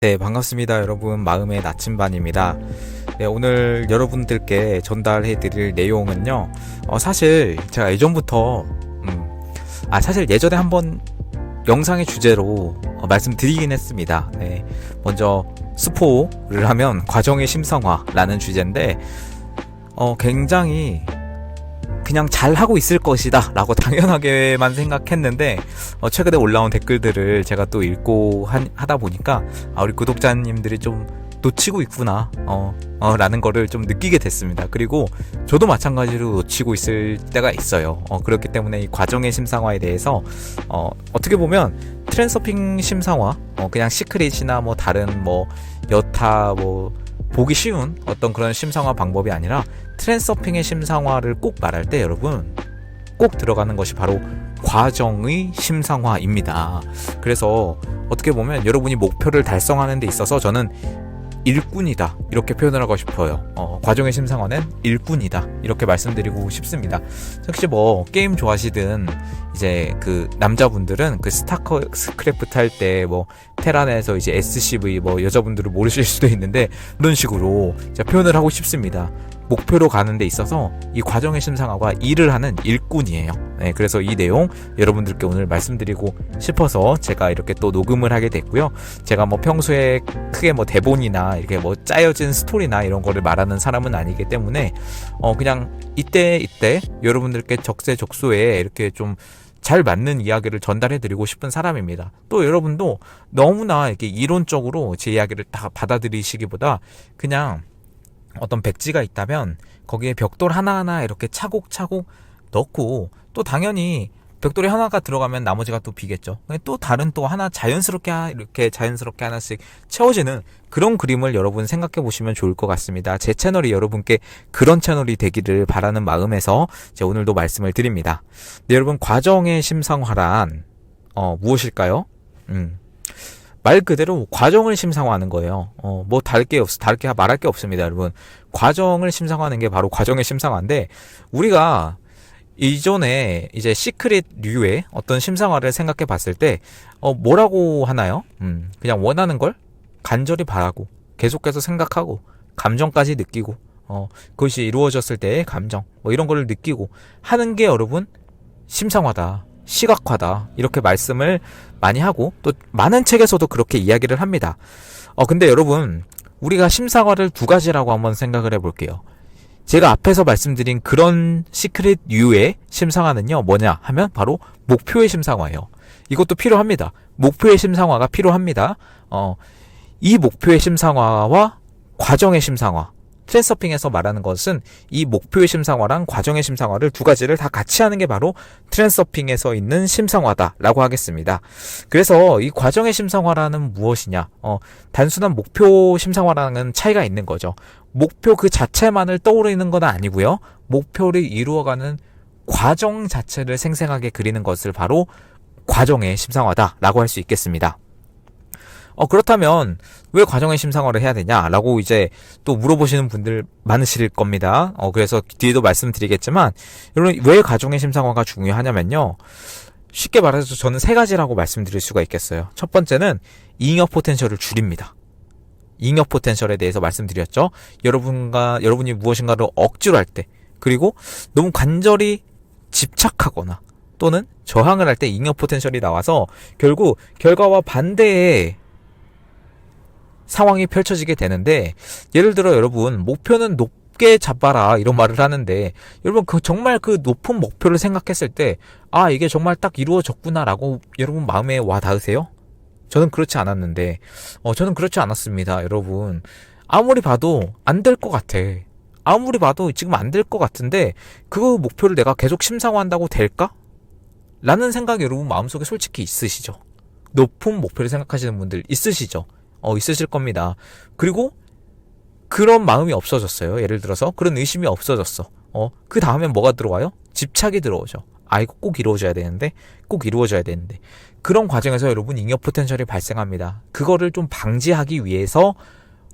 네, 반갑습니다. 여러분. 마음의 나침반입니다. 네, 오늘 여러분들께 전달해 드릴 내용은요. 사실 제가 예전부터 사실 예전에 한번 영상의 주제로 말씀드리긴 했습니다. 네, 먼저 스포를 하면 과정의 심성화라는 주제인데 굉장히 그냥 잘하고 있을 것이다 라고 당연하게만 생각했는데 최근에 올라온 댓글들을 제가 또 읽고 하다 보니까 우리 구독자님들이 좀 놓치고 있구나 라는 거를 좀 느끼게 됐습니다. 그리고 저도 마찬가지로 놓치고 있을 때가 있어요. 그렇기 때문에 이 과정의 심상화에 대해서 어떻게 보면 트랜서핑 심상화 그냥 시크릿이나 뭐 다른 뭐 여타 뭐 보기 쉬운 어떤 그런 심상화 방법이 아니라 트랜서핑의 심상화를 꼭 말할 때 여러분 꼭 들어가는 것이 바로 과정의 심상화입니다. 그래서 어떻게 보면 여러분이 목표를 달성하는 데 있어서 저는 일꾼이다 이렇게 표현을 하고 싶어요. 과정의 심상화는 일꾼이다 이렇게 말씀드리고 싶습니다. 혹시 뭐 게임 좋아하시든 이제 그 남자분들은 그 스타크래프트 할 때 뭐 테란에서 이제 SCV 뭐 여자분들은 모르실 수도 있는데 그런 식으로 제가 표현을 하고 싶습니다. 목표로 가는 데 있어서 이 과정의 심상화가 일을 하는 일꾼이에요. 네, 그래서 이 내용 여러분들께 오늘 말씀드리고 싶어서 제가 이렇게 또 녹음을 하게 됐고요. 제가 뭐 평소에 크게 뭐 대본이나 이렇게 뭐 짜여진 스토리나 이런 거를 말하는 사람은 아니기 때문에 그냥 이때 여러분들께 적세적소에 이렇게 좀 잘 맞는 이야기를 전달해 드리고 싶은 사람입니다. 또 여러분도 너무나 이렇게 이론적으로 제 이야기를 다 받아들이시기보다 그냥 어떤 백지가 있다면 거기에 벽돌 하나하나 이렇게 차곡차곡 넣고 또 당연히 벽돌이 하나가 들어가면 나머지가 또 비겠죠. 또 다른 또 하나 자연스럽게 하나씩 채워지는 그런 그림을 여러분 생각해 보시면 좋을 것 같습니다. 제 채널이 여러분께 그런 채널이 되기를 바라는 마음에서 제가 오늘도 말씀을 드립니다. 네, 여러분 과정의 심상화란 무엇일까요? 말 그대로 과정을 심상화하는 거예요. 뭐 다르게 말할 게 없습니다, 여러분. 과정을 심상화하는 게 바로 과정의 심상화인데 우리가 이전에 이제 시크릿류의 어떤 심상화를 생각해 봤을 때 뭐라고 하나요? 그냥 원하는 걸 간절히 바라고 계속해서 생각하고 감정까지 느끼고 그것이 이루어졌을 때의 감정 뭐 이런 거를 느끼고 하는 게 여러분 심상화다. 시각화다 이렇게 말씀을 많이 하고 또 많은 책에서도 그렇게 이야기를 합니다. 근데 여러분 우리가 심상화를 두 가지라고 한번 생각을 해볼게요. 제가 앞에서 말씀드린 그런 시크릿 류의 심상화는요 뭐냐 하면 바로 목표의 심상화예요. 이것도 필요합니다. 목표의 심상화가 필요합니다. 이 목표의 심상화와 과정의 심상화 트랜서핑에서 말하는 것은 이 목표의 심상화랑 과정의 심상화를 두 가지를 다 같이 하는 게 바로 트랜서핑에서 있는 심상화다라고 하겠습니다. 그래서 이 과정의 심상화라는 무엇이냐? 단순한 목표 심상화랑은 차이가 있는 거죠. 목표 그 자체만을 떠오르는 건 아니고요. 목표를 이루어가는 과정 자체를 생생하게 그리는 것을 바로 과정의 심상화다라고 할 수 있겠습니다. 그렇다면 왜 과정의 심상화를 해야 되냐라고 이제 또 물어보시는 분들 많으실 겁니다. 그래서 뒤에도 말씀드리겠지만 여러분 왜 과정의 심상화가 중요하냐면요. 쉽게 말해서 저는 세 가지라고 말씀드릴 수가 있겠어요. 첫 번째는 잉여 포텐셜을 줄입니다. 잉여 포텐셜에 대해서 말씀드렸죠. 여러분이 무엇인가를 억지로 할 때 그리고 너무 간절히 집착하거나 또는 저항을 할 때 잉여 포텐셜이 나와서 결국 결과와 반대의 상황이 펼쳐지게 되는데 예를 들어 여러분 목표는 높게 잡아라 이런 말을 하는데 여러분 정말 그 높은 목표를 생각했을 때 이게 정말 딱 이루어졌구나 라고 여러분 마음에 와 닿으세요? 저는 그렇지 않았는데 저는 그렇지 않았습니다. 여러분 아무리 봐도 안 될 것 같아. 아무리 봐도 지금 안 될 것 같은데 그 목표를 내가 계속 심상화한다고 될까? 라는 생각이 여러분 마음속에 솔직히 있으시죠? 높은 목표를 생각하시는 분들 있으시죠? 있으실 겁니다. 그리고 그런 마음이 없어졌어요. 예를 들어서 그런 의심이 없어졌어. 그 다음엔 뭐가 들어와요? 집착이 들어오죠. 이거 꼭 이루어져야 되는데 그런 과정에서 여러분 잉여 포텐셜이 발생합니다. 그거를 좀 방지하기 위해서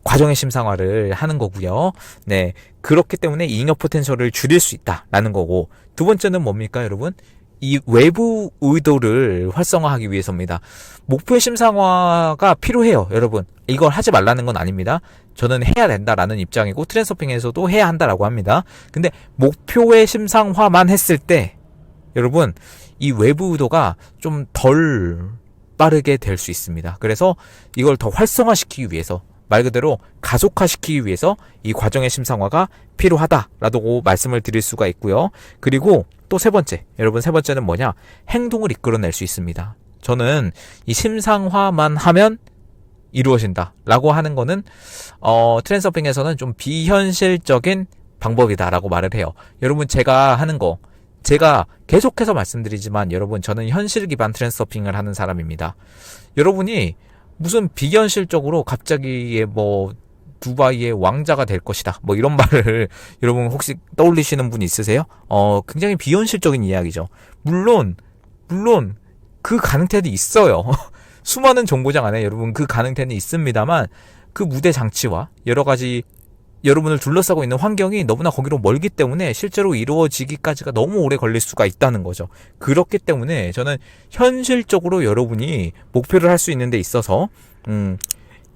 과정의 심상화를 하는 거고요. 네, 그렇기 때문에 잉여 포텐셜을 줄일 수 있다라는 거고 두 번째는 뭡니까 여러분? 이 외부 의도를 활성화하기 위해서입니다. 목표의 심상화가 필요해요, 여러분. 이걸 하지 말라는 건 아닙니다. 저는 해야 된다라는 입장이고 트랜스서핑에서도 해야 한다라고 합니다. 근데 목표의 심상화만 했을 때 여러분 이 외부 의도가 좀 덜 빠르게 될 수 있습니다. 그래서 이걸 더 활성화시키기 위해서 말 그대로 가속화시키기 위해서 이 과정의 심상화가 필요하다라고 말씀을 드릴 수가 있고요. 그리고 또 세 번째, 여러분 세 번째는 뭐냐? 행동을 이끌어낼 수 있습니다. 저는 이 심상화만 하면 이루어진다라고 하는 거는 트랜스서핑에서는 좀 비현실적인 방법이다라고 말을 해요. 여러분 제가 하는 거 제가 계속해서 말씀드리지만 여러분 저는 현실 기반 트랜스서핑을 하는 사람입니다. 여러분이 무슨 비현실적으로 갑자기 뭐 두바이의 왕자가 될 것이다 뭐 이런 말을 여러분 혹시 떠올리시는 분 있으세요? 굉장히 비현실적인 이야기죠. 물론 그 가능성이 있어요. 수많은 정보장 안에 여러분 그 가능성이 있습니다만 그 무대 장치와 여러 가지 여러분을 둘러싸고 있는 환경이 너무나 거기로 멀기 때문에 실제로 이루어지기까지가 너무 오래 걸릴 수가 있다는 거죠. 그렇기 때문에 저는 현실적으로 여러분이 목표를 할 수 있는 데 있어서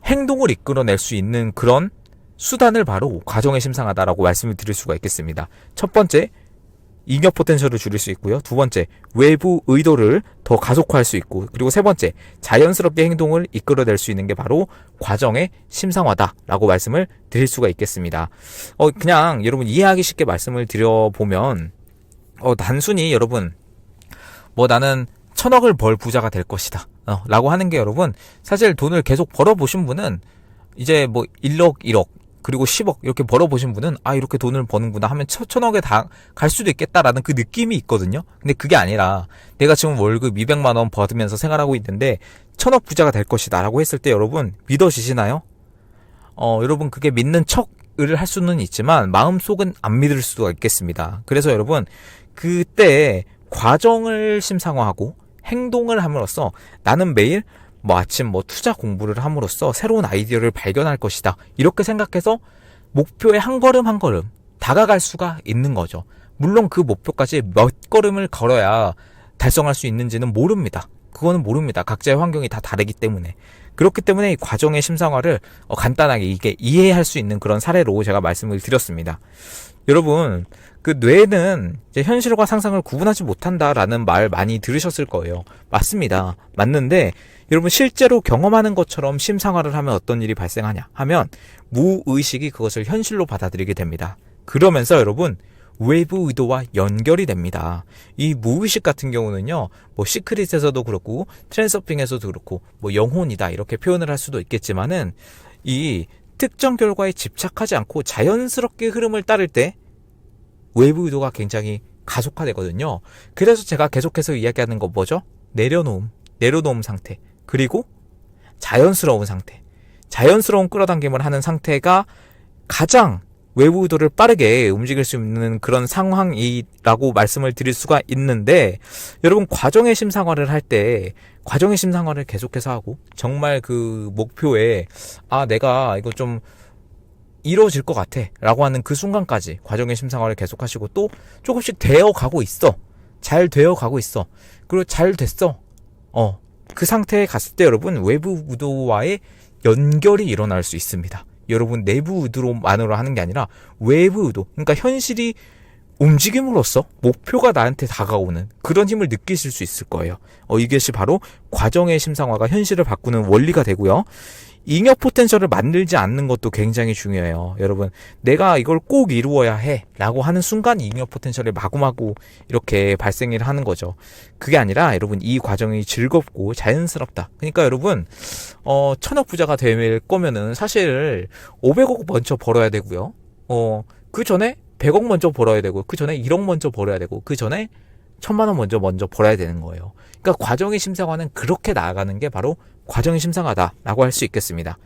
행동을 이끌어낼 수 있는 그런 수단을 바로 과정의 심상하다라고 말씀을 드릴 수가 있겠습니다. 첫 번째, 잉여 포텐셜을 줄일 수 있고요. 두 번째, 외부 의도를 더 가속화할 수 있고, 그리고 세 번째, 자연스럽게 행동을 이끌어낼 수 있는 게 바로 과정의 심상화다라고 말씀을 드릴 수가 있겠습니다. 그냥 여러분 이해하기 쉽게 말씀을 드려보면 단순히 여러분 나는 1,000억을 벌 부자가 될 것이다 라고 하는 게 여러분 사실 돈을 계속 벌어보신 분은 이제 1억 1억 그리고 10억 이렇게 벌어보신 분은 이렇게 돈을 버는구나 하면 1,000억에 다 갈 수도 있겠다라는 그 느낌이 있거든요. 근데 그게 아니라 내가 지금 월급 200만 원 받으면서 생활하고 있는데 1,000억 부자가 될 것이다 라고 했을 때 여러분 믿어지시나요? 여러분 그게 믿는 척을 할 수는 있지만 마음속은 안 믿을 수도 있겠습니다. 그래서 여러분 그때 과정을 심상화하고 행동을 함으로써 나는 매일 아침 투자 공부를 함으로써 새로운 아이디어를 발견할 것이다. 이렇게 생각해서 목표에 한 걸음 한 걸음 다가갈 수가 있는 거죠. 물론 그 목표까지 몇 걸음을 걸어야 달성할 수 있는지는 모릅니다. 그거는 모릅니다. 각자의 환경이 다 다르기 때문에. 그렇기 때문에 이 과정의 심상화를 간단하게 이게 이해할 수 있는 그런 사례로 제가 말씀을 드렸습니다. 여러분, 그 뇌는 이제 현실과 상상을 구분하지 못한다라는 말 많이 들으셨을 거예요. 맞습니다. 맞는데 여러분 실제로 경험하는 것처럼 심상화를 하면 어떤 일이 발생하냐 하면 무의식이 그것을 현실로 받아들이게 됩니다. 그러면서 여러분 외부 의도와 연결이 됩니다. 이 무의식 같은 경우는요, 시크릿에서도 그렇고 트랜스서핑에서도 그렇고 영혼이다 이렇게 표현을 할 수도 있겠지만은 이 특정 결과에 집착하지 않고 자연스럽게 흐름을 따를 때 외부 의도가 굉장히 가속화되거든요. 그래서 제가 계속해서 이야기하는 거 뭐죠? 내려놓음 상태. 그리고 자연스러운 상태. 자연스러운 끌어당김을 하는 상태가 가장 외부 의도를 빠르게 움직일 수 있는 그런 상황이라고 말씀을 드릴 수가 있는데 여러분 과정의 심상화를 할 때 과정의 심상화를 계속해서 하고 정말 그 목표에 내가 이거 좀 이루어질 것 같아 라고 하는 그 순간까지 과정의 심상화를 계속하시고 또 조금씩 되어가고 있어. 잘 되어가고 있어. 그리고 잘 됐어. 그 상태에 갔을 때 여러분 외부 의도와의 연결이 일어날 수 있습니다. 여러분 내부 의도로만으로 하는 게 아니라 외부 의도, 그러니까 현실이 움직임으로써 목표가 나한테 다가오는 그런 힘을 느끼실 수 있을 거예요. 이것이 바로 과정의 심상화가 현실을 바꾸는 원리가 되고요. 잉여 포텐셜을 만들지 않는 것도 굉장히 중요해요. 여러분 내가 이걸 꼭 이루어야 해 라고 하는 순간 잉여 포텐셜이 마구마구 이렇게 발생을 하는 거죠. 그게 아니라 여러분 이 과정이 즐겁고 자연스럽다. 그러니까 여러분 1,000억 부자가 될 거면은 사실 500억 먼저 벌어야 되고요. 그 전에 100억 먼저 벌어야 되고 그 전에 1억 먼저 벌어야 되고 그 전에 1,000만 원 먼저 벌어야 되는 거예요. 그러니까 과정의 심상화는 그렇게 나아가는 게 바로 과정의 심상화다라고 할 수 있겠습니다.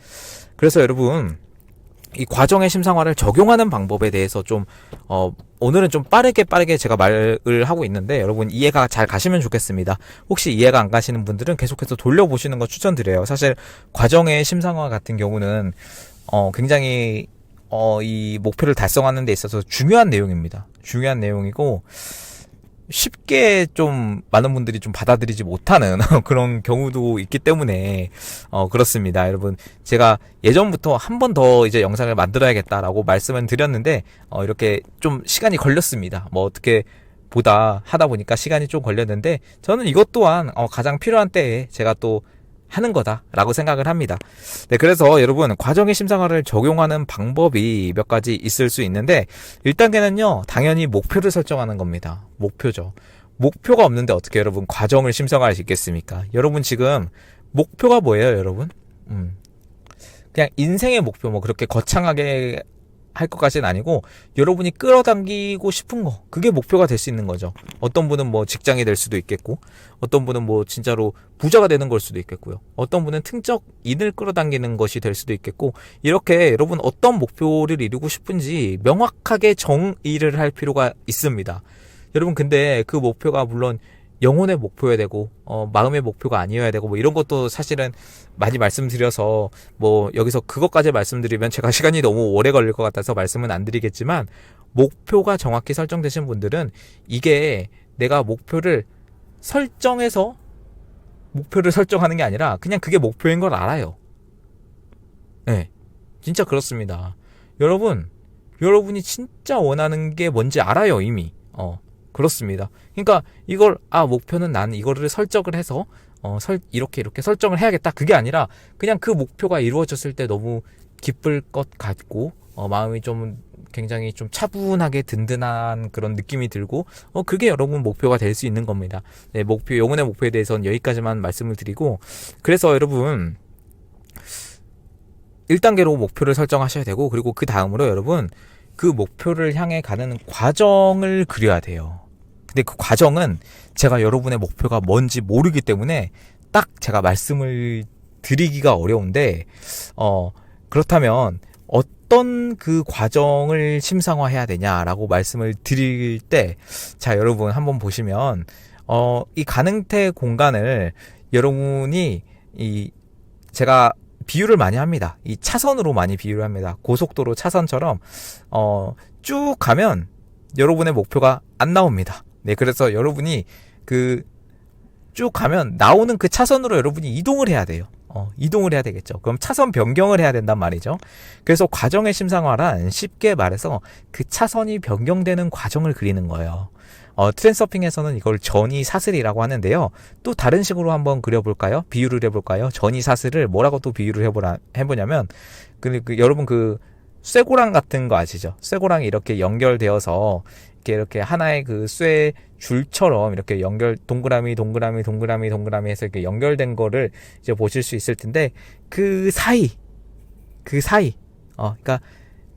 그래서 여러분 이 과정의 심상화를 적용하는 방법에 대해서 좀 오늘은 좀 빠르게 제가 말을 하고 있는데 여러분 이해가 잘 가시면 좋겠습니다. 혹시 이해가 안 가시는 분들은 계속해서 돌려보시는 거 추천드려요. 사실 과정의 심상화 같은 경우는 굉장히 이 목표를 달성하는 데 있어서 중요한 내용입니다. 중요한 내용이고 쉽게 좀 많은 분들이 좀 받아들이지 못하는 그런 경우도 있기 때문에 그렇습니다. 여러분, 제가 예전부터 한 번 더 이제 영상을 만들어야겠다라고 말씀을 드렸는데 이렇게 좀 시간이 걸렸습니다. 뭐 어떻게 보다 하다 보니까 시간이 좀 걸렸는데 저는 이것 또한 가장 필요한 때에 제가 또 하는 거다라고 생각을 합니다. 네, 그래서 여러분, 과정의 심상화를 적용하는 방법이 몇 가지 있을 수 있는데 1단계는요 당연히 목표를 설정하는 겁니다. 목표죠. 목표가 없는데 어떻게 여러분 과정을 심상화할 수 있겠습니까? 여러분 지금 목표가 뭐예요, 여러분? 그냥 인생의 목표, 뭐 그렇게 거창하게 할 것까지는 아니고 여러분이 끌어당기고 싶은 거, 그게 목표가 될 수 있는 거죠. 어떤 분은 뭐 직장이 될 수도 있겠고, 어떤 분은 뭐 진짜로 부자가 되는 걸 수도 있겠고요. 어떤 분은 등적인을 끌어당기는 것이 될 수도 있겠고, 이렇게 여러분 어떤 목표를 이루고 싶은지 명확하게 정의를 할 필요가 있습니다. 여러분, 근데 그 목표가 물론 영혼의 목표여야 되고 마음의 목표가 아니어야 되고 뭐 이런 것도 사실은 많이 말씀드려서 뭐 여기서 그것까지 말씀드리면 제가 시간이 너무 오래 걸릴 것 같아서 말씀은 안 드리겠지만, 목표가 정확히 설정되신 분들은 이게 내가 목표를 설정해서 목표를 설정하는 게 아니라 그냥 그게 목표인 걸 알아요. 네, 진짜 그렇습니다. 여러분이 진짜 원하는 게 뭔지 알아요, 이미. 그렇습니다. 그러니까 이걸 목표는 난 이거를 설정을 해서 이렇게 설정을 해야겠다, 그게 아니라 그냥 그 목표가 이루어졌을 때 너무 기쁠 것 같고 마음이 좀 굉장히 좀 차분하게 든든한 그런 느낌이 들고 그게 여러분 목표가 될 수 있는 겁니다. 네, 영혼의 목표에 대해서는 여기까지만 말씀을 드리고, 그래서 여러분 1단계로 목표를 설정하셔야 되고, 그리고 그 다음으로 여러분 그 목표를 향해 가는 과정을 그려야 돼요. 근데 그 과정은 제가 여러분의 목표가 뭔지 모르기 때문에 딱 제가 말씀을 드리기가 어려운데, 그렇다면 어떤 그 과정을 심상화해야 되냐라고 말씀을 드릴 때, 자, 여러분 한번 보시면 이 가능태 공간을 여러분이 제가 비유를 많이 합니다. 이 차선으로 많이 비유를 합니다. 고속도로 차선처럼 쭉 가면 여러분의 목표가 안 나옵니다. 네, 그래서 여러분이 쭉 가면 나오는 그 차선으로 여러분이 이동을 해야 돼요. 이동을 해야 되겠죠. 그럼 차선 변경을 해야 된단 말이죠. 그래서 과정의 심상화란 쉽게 말해서 그 차선이 변경되는 과정을 그리는 거예요. 트랜서핑에서는 이걸 전이 사슬이라고 하는데요. 또 다른 식으로 한번 그려볼까요? 비유를 해볼까요? 전이 사슬을 뭐라고 또 비유를 해보냐면, 여러분 쇠고랑 같은 거 아시죠? 쇠고랑이 이렇게 연결되어서 이렇게 하나의 그 쇠 줄처럼 이렇게 동그라미 해서 이렇게 연결된 거를 이제 보실 수 있을 텐데, 그 사이, 그러니까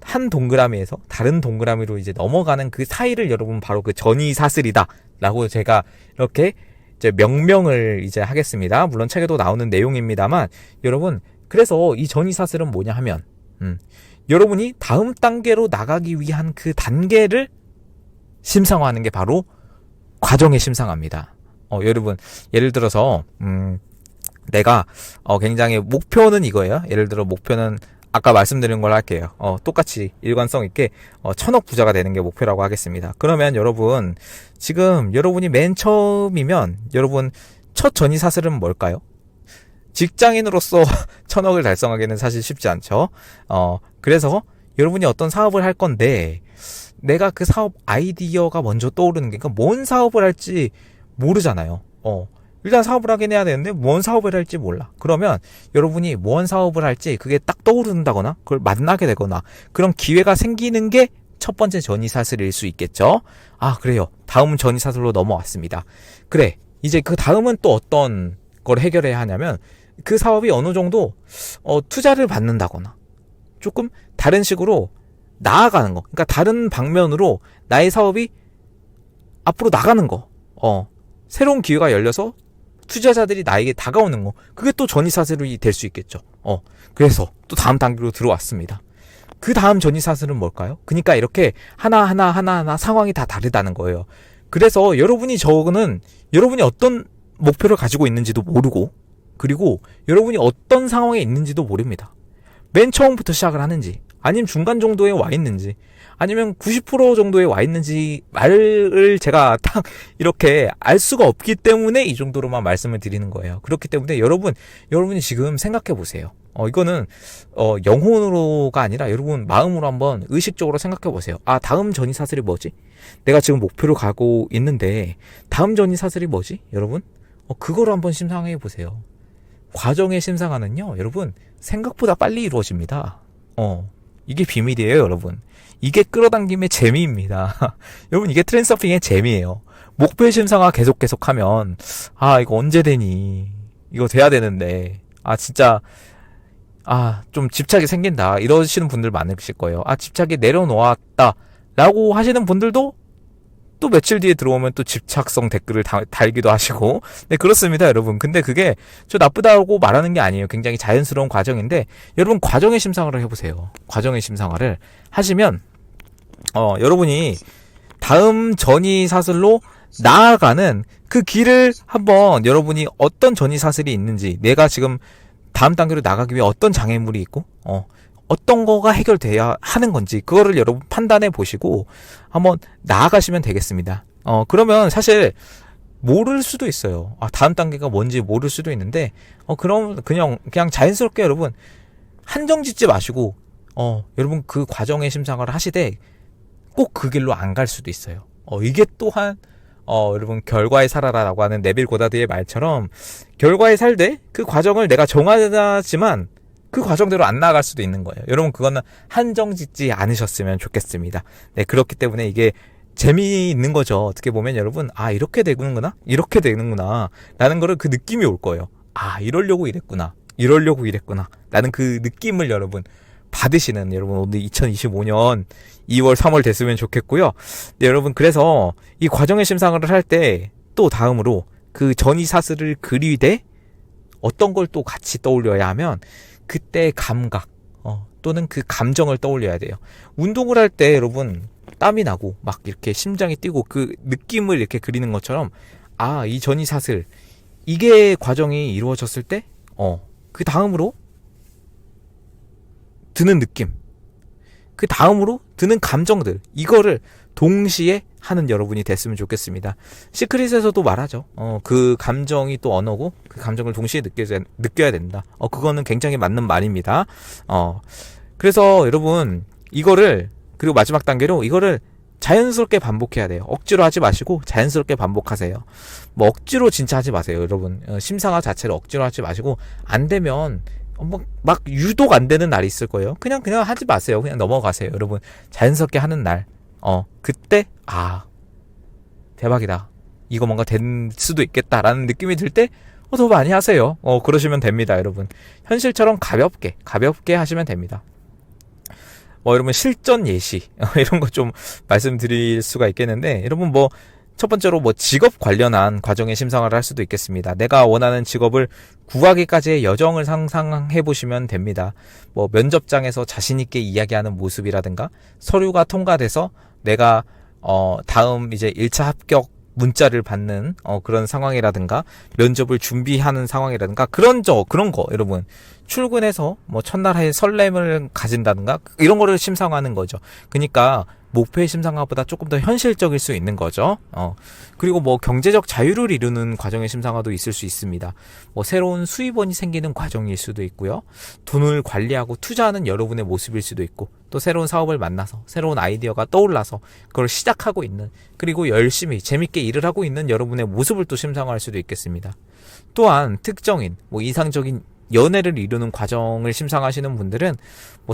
한 동그라미에서 다른 동그라미로 이제 넘어가는 그 사이를 여러분 바로 그 전이사슬이다 라고 제가 이렇게 이제 명명을 이제 하겠습니다. 물론 책에도 나오는 내용입니다만, 여러분 그래서 이 전이사슬은 뭐냐 하면 여러분이 다음 단계로 나가기 위한 그 단계를 심상화하는 게 바로 과정의 심상화입니다. 여러분 예를 들어서 내가 굉장히 목표는 이거예요. 예를 들어 목표는 아까 말씀드린 걸 할게요. 똑같이 일관성 있게 1000억 부자가 되는 게 목표라고 하겠습니다. 그러면 여러분 지금 여러분이 맨 처음이면 여러분 첫 전이사슬은 뭘까요? 직장인으로서 1000억을 달성하기는 사실 쉽지 않죠. 그래서 여러분이 어떤 사업을 할 건데 내가 그 사업 아이디어가 먼저 떠오르는 게, 그러니까 뭔 사업을 할지 모르잖아요. 일단 사업을 하긴 해야 되는데 뭔 사업을 할지 몰라. 그러면 여러분이 뭔 사업을 할지 그게 딱 떠오른다거나 그걸 만나게 되거나 그런 기회가 생기는 게 첫 번째 전이사슬일 수 있겠죠. 그래요. 다음은 전이사슬로 넘어왔습니다. 그래, 이제 그 다음은 또 어떤 걸 해결해야 하냐면, 그 사업이 어느 정도 투자를 받는다거나 조금 다른 식으로 나아가는 거, 그러니까 다른 방면으로 나의 사업이 앞으로 나가는 거, 새로운 기회가 열려서 투자자들이 나에게 다가오는 거, 그게 또 전이사슬이 될 수 있겠죠. 그래서 또 다음 단계로 들어왔습니다. 그 다음 전이사슬은 뭘까요? 그러니까 이렇게 하나하나 상황이 다 다르다는 거예요. 그래서 여러분이 어떤 목표를 가지고 있는지도 모르고, 그리고 여러분이 어떤 상황에 있는지도 모릅니다. 맨 처음부터 시작을 하는지, 아니면 중간 정도에 와 있는지, 아니면 90% 정도에 와 있는지 말을 제가 딱 이렇게 알 수가 없기 때문에 이 정도로만 말씀을 드리는 거예요. 그렇기 때문에 여러분이 지금 생각해 보세요. 이거는 영혼으로가 아니라 여러분 마음으로 한번 의식적으로 생각해 보세요. 아, 다음 전이 사슬이 뭐지? 내가 지금 목표로 가고 있는데 다음 전이 사슬이 뭐지? 여러분, 그거를 한번 심상해 보세요. 과정의 심상화는요, 여러분 생각보다 빨리 이루어집니다. 이게 비밀이에요, 여러분. 이게 끌어당김의 재미입니다. 여러분, 이게 트랜서핑의 재미예요. 목표의 심상화 계속하면, 아, 이거 언제 되니? 이거 돼야 되는데, 아, 진짜, 좀 집착이 생긴다. 이러시는 분들 많으실 거예요. 아, 집착이 내려놓았다. 라고 하시는 분들도 또 며칠 뒤에 들어오면 또 집착성 댓글을 달기도 하시고. 네, 그렇습니다, 여러분. 근데 그게 저 나쁘다고 말하는 게 아니에요. 굉장히 자연스러운 과정인데, 여러분 과정의 심상화를 해보세요. 과정의 심상화를 하시면, 여러분이 다음 전이 사슬로 나아가는 그 길을 한번 여러분이 어떤 전이 사슬이 있는지, 내가 지금 다음 단계로 나가기 위해 어떤 장애물이 있고, 어떤 거가 해결돼야 하는 건지 그거를 여러분 판단해 보시고 한번 나아가시면 되겠습니다. 그러면 사실 모를 수도 있어요. 다음 단계가 뭔지 모를 수도 있는데 그럼 그냥 자연스럽게 여러분 한정 짓지 마시고 여러분 그 과정의 심상화를 하시되 꼭 그 길로 안 갈 수도 있어요. 이게 또한 여러분 결과에 살아라라고 하는 네빌 고다드의 말처럼 결과에 살되 그 과정을 내가 정하지만 그 과정대로 안 나아갈 수도 있는 거예요. 여러분 그거는 한정 짓지 않으셨으면 좋겠습니다. 네, 그렇기 때문에 이게 재미있는 거죠. 어떻게 보면 여러분 이렇게 되는구나 라는 거를 그 느낌이 올 거예요. 이러려고 이랬구나 라는 그 느낌을 여러분 받으시는 여러분 오늘 2025년 2월 3월 됐으면 좋겠고요. 네, 여러분 그래서 이 과정의 심상을 할 때 또 다음으로 그 전이 사슬을 그리되 어떤 걸 또 같이 떠올려야 하면 그때의 감각 또는 그 감정을 떠올려야 돼요. 운동을 할 때 여러분 땀이 나고 막 이렇게 심장이 뛰고 그 느낌을 이렇게 그리는 것처럼 이 전이 사슬 이게 과정이 이루어졌을 때 그 다음으로 드는 느낌, 그 다음으로 드는 감정들, 이거를 동시에 하는 여러분이 됐으면 좋겠습니다. 시크릿에서도 말하죠. 그 감정이 또 언어고 그 감정을 동시에 느껴야 된다. 그거는 굉장히 맞는 말입니다. 그래서 여러분 이거를 그리고 마지막 단계로 이거를 자연스럽게 반복해야 돼요. 억지로 하지 마시고 자연스럽게 반복하세요. 뭐 억지로 진짜 하지 마세요, 여러분. 심상화 자체를 억지로 하지 마시고 안 되면 막 유독 안 되는 날이 있을 거예요. 그냥 하지 마세요. 그냥 넘어가세요, 여러분. 자연스럽게 하는 날. 그때 대박이다. 이거 뭔가 된 수도 있겠다라는 느낌이 들 때 더 많이 하세요. 그러시면 됩니다, 여러분. 현실처럼 가볍게 하시면 됩니다. 여러분 실전 예시 이런 거 좀 말씀드릴 수가 있겠는데, 여러분 첫 번째로 직업 관련한 과정의 심상화를 할 수도 있겠습니다. 내가 원하는 직업을 구하기까지의 여정을 상상해 보시면 됩니다. 면접장에서 자신있게 이야기하는 모습이라든가, 서류가 통과돼서 내가 다음 이제 1차 합격 문자를 받는 그런 상황이라든가, 면접을 준비하는 상황이라든가, 그런 거 여러분 출근해서 첫날에 설렘을 가진다든가 이런 거를 심상화하는 거죠. 그러니까 목표의 심상화보다 조금 더 현실적일 수 있는 거죠. 그리고 경제적 자유를 이루는 과정의 심상화도 있을 수 있습니다. 새로운 수입원이 생기는 과정일 수도 있고요. 돈을 관리하고 투자하는 여러분의 모습일 수도 있고, 또 새로운 사업을 만나서 새로운 아이디어가 떠올라서 그걸 시작하고 있는, 그리고 열심히 재밌게 일을 하고 있는 여러분의 모습을 또 심상화할 수도 있겠습니다. 또한 특정인 이상적인 연애를 이루는 과정을 심상하시는 분들은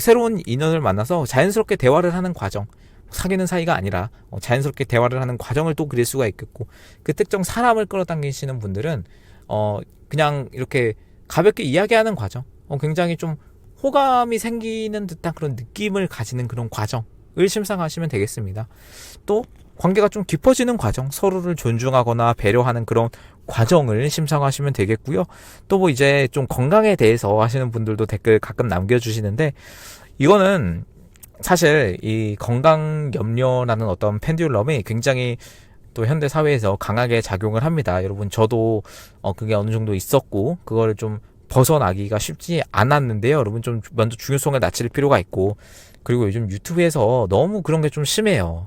새로운 인연을 만나서 자연스럽게 대화를 하는 과정, 사귀는 사이가 아니라 자연스럽게 대화를 하는 과정을 또 그릴 수가 있겠고, 그 특정 사람을 끌어당기시는 분들은 그냥 이렇게 가볍게 이야기하는 과정, 굉장히 좀 호감이 생기는 듯한 그런 느낌을 가지는 그런 과정을 심상하시면 되겠습니다. 또 관계가 좀 깊어지는 과정, 서로를 존중하거나 배려하는 그런 과정을 심상하시면 되겠고요. 또 이제 좀 건강에 대해서 하시는 분들도 댓글 가끔 남겨주시는데, 이거는 사실 이 건강 염려라는 어떤 펜듈럼이 굉장히 또 현대 사회에서 강하게 작용을 합니다. 여러분 저도 그게 어느 정도 있었고 그거를 좀 벗어나기가 쉽지 않았는데요. 여러분 좀 먼저 중요성을 낮출 필요가 있고, 그리고 요즘 유튜브에서 너무 그런 게 좀 심해요.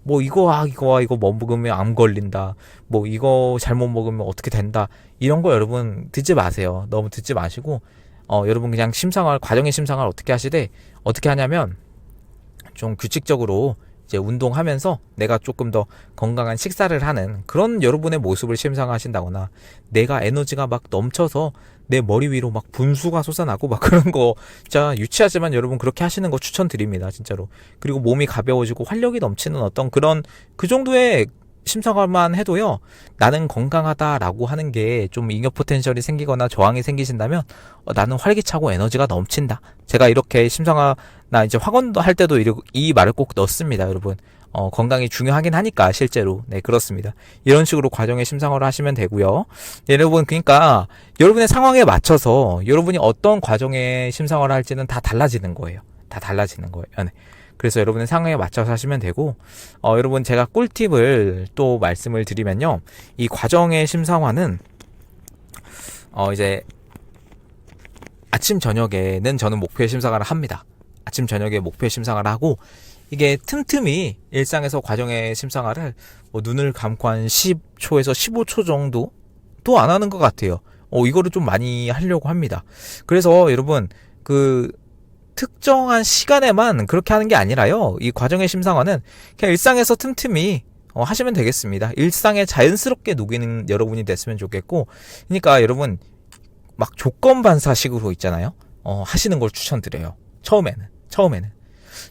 뭐 이거 뭐 먹으면 암 걸린다. 뭐 이거 잘못 먹으면 어떻게 된다. 이런 거 여러분 듣지 마세요. 너무 듣지 마시고 여러분 그냥 심상활 과정의 심상활 어떻게 하시되 어떻게 하냐면 좀 규칙적으로 이제 운동하면서 내가 조금 더 건강한 식사를 하는 그런 여러분의 모습을 심상하신다거나 내가 에너지가 막 넘쳐서 내 머리 위로 막 분수가 솟아나고 막 그런 거 진짜 유치하지만 여러분 그렇게 하시는 거 추천드립니다 진짜로. 그리고 몸이 가벼워지고 활력이 넘치는 어떤 그런 그 정도의 심상화만 해도요 나는 건강하다라고 하는 게 좀 잉여 포텐셜이 생기거나 저항이 생기신다면 나는 활기차고 에너지가 넘친다. 제가 이렇게 심상화 나 이제 학원도 할 때도 이 말을 꼭 넣습니다 여러분. 건강이 중요하긴 하니까 실제로. 네 그렇습니다. 이런 식으로 과정의 심상화를 하시면 되고요. 여러분 그러니까 여러분의 상황에 맞춰서 여러분이 어떤 과정의 심상화를 할지는 다 달라지는 거예요. 다 달라지는 거예요. 네. 그래서 여러분의 상황에 맞춰서 하시면 되고 여러분 제가 꿀팁을 또 말씀을 드리면요. 이 과정의 심상화는 이제 아침 저녁에는 저는 목표의 심상화를 합니다. 아침 저녁에 목표의 심상화를 하고 이게 틈틈이 일상에서 과정의 심상화를 눈을 감고 한 10초에서 15초 정도 또 안 하는 것 같아요. 이거를 좀 많이 하려고 합니다. 그래서 여러분 그 특정한 시간에만 그렇게 하는 게 아니라요. 이 과정의 심상화는 그냥 일상에서 틈틈이 하시면 되겠습니다. 일상에 자연스럽게 녹이는 여러분이 됐으면 좋겠고, 그러니까 여러분 막 조건 반사식으로 있잖아요. 하시는 걸 추천드려요. 처음에는.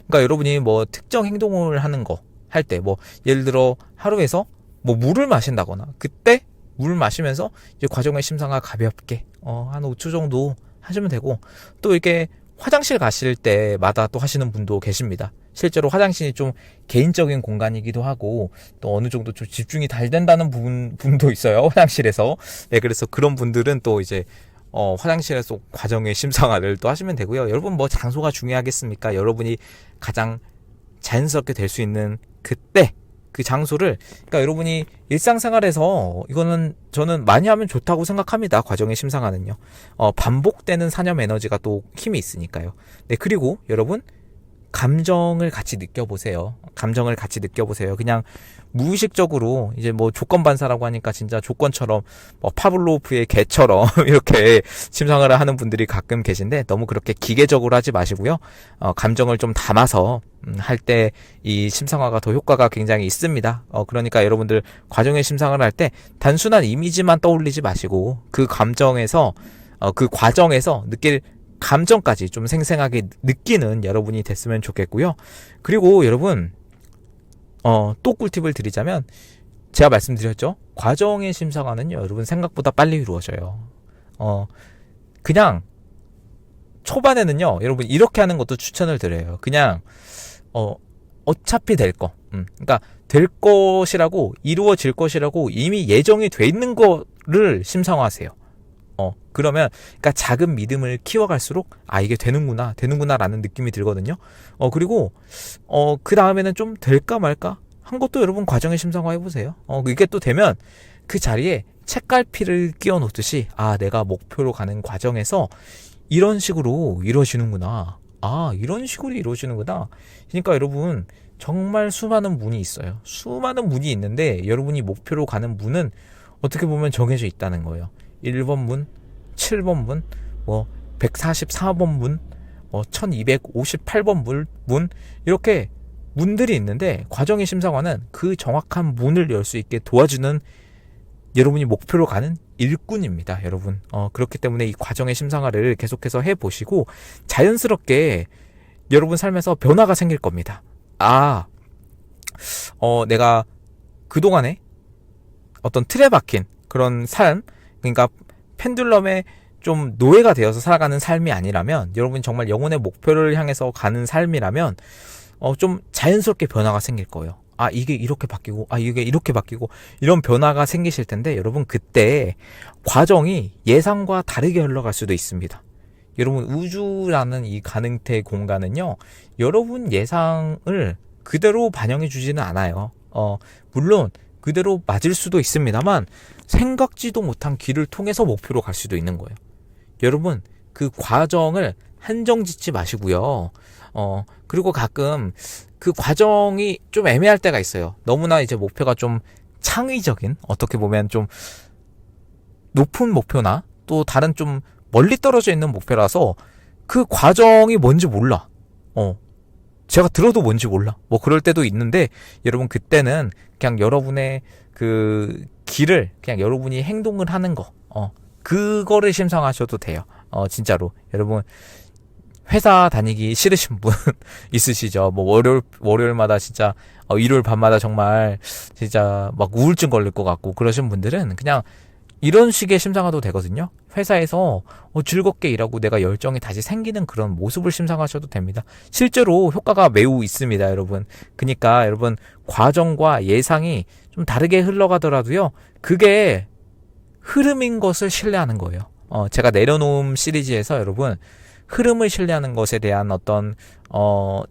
그러니까 여러분이 뭐 특정 행동을 하는 거 할 때 뭐 예를 들어 하루에서 뭐 물을 마신다거나 그때 물 마시면서 이제 과정의 심상화 가볍게 한 5초 정도 하시면 되고 또 이렇게 화장실 가실 때마다 또 하시는 분도 계십니다. 실제로 화장실이 좀 개인적인 공간이기도 하고 또 어느 정도 좀 집중이 잘 된다는 분도 있어요. 화장실에서. 네, 그래서 그런 분들은 또 이제 화장실에서 과정의 심상화를 또 하시면 되고요. 여러분 뭐 장소가 중요하겠습니까? 여러분이 가장 자연스럽게 될 수 있는 그때 그 장소를 그러니까 여러분이 일상생활에서 이거는 저는 많이 하면 좋다고 생각합니다. 과정의 심상화는요. 반복되는 사념 에너지가 또 힘이 있으니까요. 네, 그리고 여러분 감정을 같이 느껴보세요. 그냥 무의식적으로 이제 뭐 조건 반사라고 하니까 진짜 조건처럼 뭐 파블로프의 개처럼 이렇게 심상화를 하는 분들이 가끔 계신데 너무 그렇게 기계적으로 하지 마시고요. 감정을 좀 담아서 할 때 이 심상화가 더 효과가 굉장히 있습니다. 그러니까 여러분들 과정의 심상화를 할 때 단순한 이미지만 떠올리지 마시고 그 감정에서 그 과정에서 느낄 감정까지 좀 생생하게 느끼는 여러분이 됐으면 좋겠고요. 그리고 여러분 또 꿀팁을 드리자면 제가 말씀드렸죠. 과정의 심상화는요. 여러분 생각보다 빨리 이루어져요. 그냥 초반에는요. 여러분 이렇게 하는 것도 추천을 드려요. 그냥 어차피 될 거. 그러니까 될 것이라고 이루어질 것이라고 이미 예정이 돼 있는 거를 심상화하세요. 그러면 그러니까 작은 믿음을 키워갈수록 이게 되는구나라는 느낌이 들거든요. 그리고 그 다음에는 좀 될까 말까 한 것도 여러분 과정의 심상화 해보세요. 이게 또 되면 그 자리에 책갈피를 끼워 놓듯이 내가 목표로 가는 과정에서 이런 식으로 이루어지는구나. 그러니까 여러분 정말 수많은 문이 있어요. 수많은 문이 있는데 여러분이 목표로 가는 문은 어떻게 보면 정해져 있다는 거예요. 1번 문, 7번 문, 144번 문, 1258번 문 이렇게 문들이 있는데 과정의 심상화는 그 정확한 문을 열 수 있게 도와주는 여러분이 목표로 가는 일꾼입니다. 여러분 그렇기 때문에 이 과정의 심상화를 계속해서 해보시고 자연스럽게 여러분 삶에서 변화가 생길 겁니다. 내가 그동안에 어떤 틀에 박힌 그런 삶, 그러니까 펜듈럼에 좀 노예가 되어서 살아가는 삶이 아니라면 여러분이 정말 영혼의 목표를 향해서 가는 삶이라면 좀 자연스럽게 변화가 생길 거예요. 이게 이렇게 바뀌고 이게 이렇게 바뀌고 이런 변화가 생기실 텐데 여러분 그때 과정이 예상과 다르게 흘러갈 수도 있습니다. 여러분 우주라는 이 가능태 공간은요 여러분 예상을 그대로 반영해 주지는 않아요. 물론 그대로 맞을 수도 있습니다만 생각지도 못한 길을 통해서 목표로 갈 수도 있는 거예요. 여러분 그 과정을 한정 짓지 마시고요. 그리고 가끔 그 과정이 좀 애매할 때가 있어요. 너무나 이제 목표가 좀 창의적인, 어떻게 보면 좀 높은 목표나 또 다른 좀 멀리 떨어져 있는 목표라서 그 과정이 뭔지 몰라. 제가 들어도 뭔지 몰라. 뭐 그럴 때도 있는데, 여러분 그때는 그냥 여러분의 그 길을 그냥 여러분이 행동을 하는 거, 그거를 심상하셔도 돼요. 진짜로. 여러분 회사 다니기 싫으신 분 있으시죠? 뭐 월요일마다 진짜 일요일 밤마다 정말 진짜 막 우울증 걸릴 것 같고 그러신 분들은 그냥 이런 식의 심상화도 되거든요. 회사에서 즐겁게 일하고 내가 열정이 다시 생기는 그런 모습을 심상하셔도 됩니다. 실제로 효과가 매우 있습니다, 여러분. 그러니까 여러분 과정과 예상이 좀 다르게 흘러가더라도요, 그게 흐름인 것을 신뢰하는 거예요. 제가 내려놓음 시리즈에서 여러분 흐름을 신뢰하는 것에 대한 어떤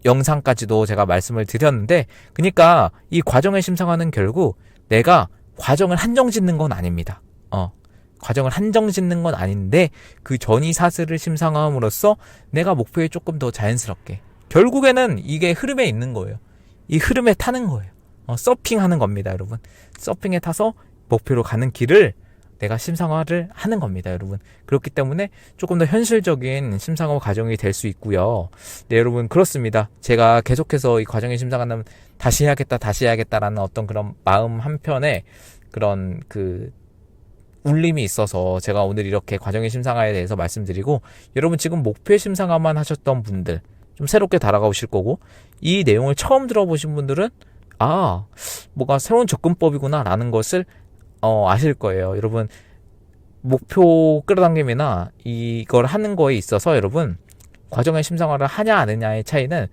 영상까지도 제가 말씀을 드렸는데, 그러니까 이 과정을 심상화는 결국 내가 과정을 한정 짓는 건 아닙니다. 과정을 한정 짓는 건 아닌데 그 전이 사슬을 심상함으로써 내가 목표에 조금 더 자연스럽게, 결국에는 이게 흐름에 있는 거예요. 이 흐름에 타는 거예요. 서핑하는 겁니다, 여러분. 서핑에 타서 목표로 가는 길을 내가 심상화를 하는 겁니다, 여러분. 그렇기 때문에 조금 더 현실적인 심상화 과정이 될 수 있고요. 네, 여러분, 그렇습니다. 제가 계속해서 이 과정의 심상화는 다시 해야겠다라는 어떤 그런 마음 한편에 그런 그 울림이 있어서 제가 오늘 이렇게 과정의 심상화에 대해서 말씀드리고, 여러분 지금 목표의 심상화만 하셨던 분들 좀 새롭게 달아가오실 거고, 이 내용을 처음 들어보신 분들은 뭐가 새로운 접근법이구나 라는 것을 아실 거예요. 여러분 목표 끌어당김이나 이걸 하는 거에 있어서 여러분 과정의 심상화를 하냐 안 하냐의 차이는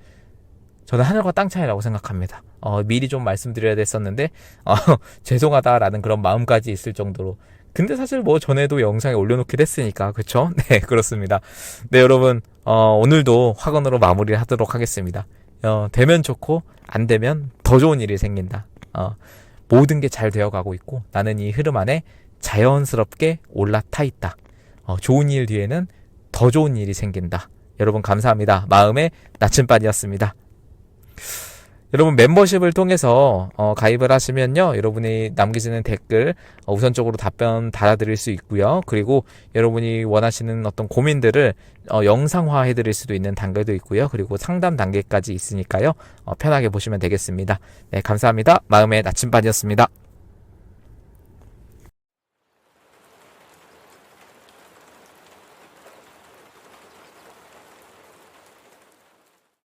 저는 하늘과 땅 차이라고 생각합니다. 미리 좀 말씀드려야 됐었는데 죄송하다라는 그런 마음까지 있을 정도로. 근데 사실 뭐 전에도 영상에 올려놓기도 했으니까, 그쵸? 네, 그렇습니다. 네, 여러분 오늘도 화건으로 마무리를 하도록 하겠습니다. 되면 좋고 안 되면 더 좋은 일이 생긴다. 모든 게 잘 되어가고 있고 나는 이 흐름 안에 자연스럽게 올라타 있다. 좋은 일 뒤에는 더 좋은 일이 생긴다. 여러분 감사합니다. 마음의 나침반이었습니다. 여러분 멤버십을 통해서 가입을 하시면요, 여러분이 남기시는 댓글 우선적으로 답변 달아드릴 수 있고요. 그리고 여러분이 원하시는 어떤 고민들을 영상화 해드릴 수도 있는 단계도 있고요. 그리고 상담 단계까지 있으니까요, 편하게 보시면 되겠습니다. 네, 감사합니다. 마음의 나침반이었습니다.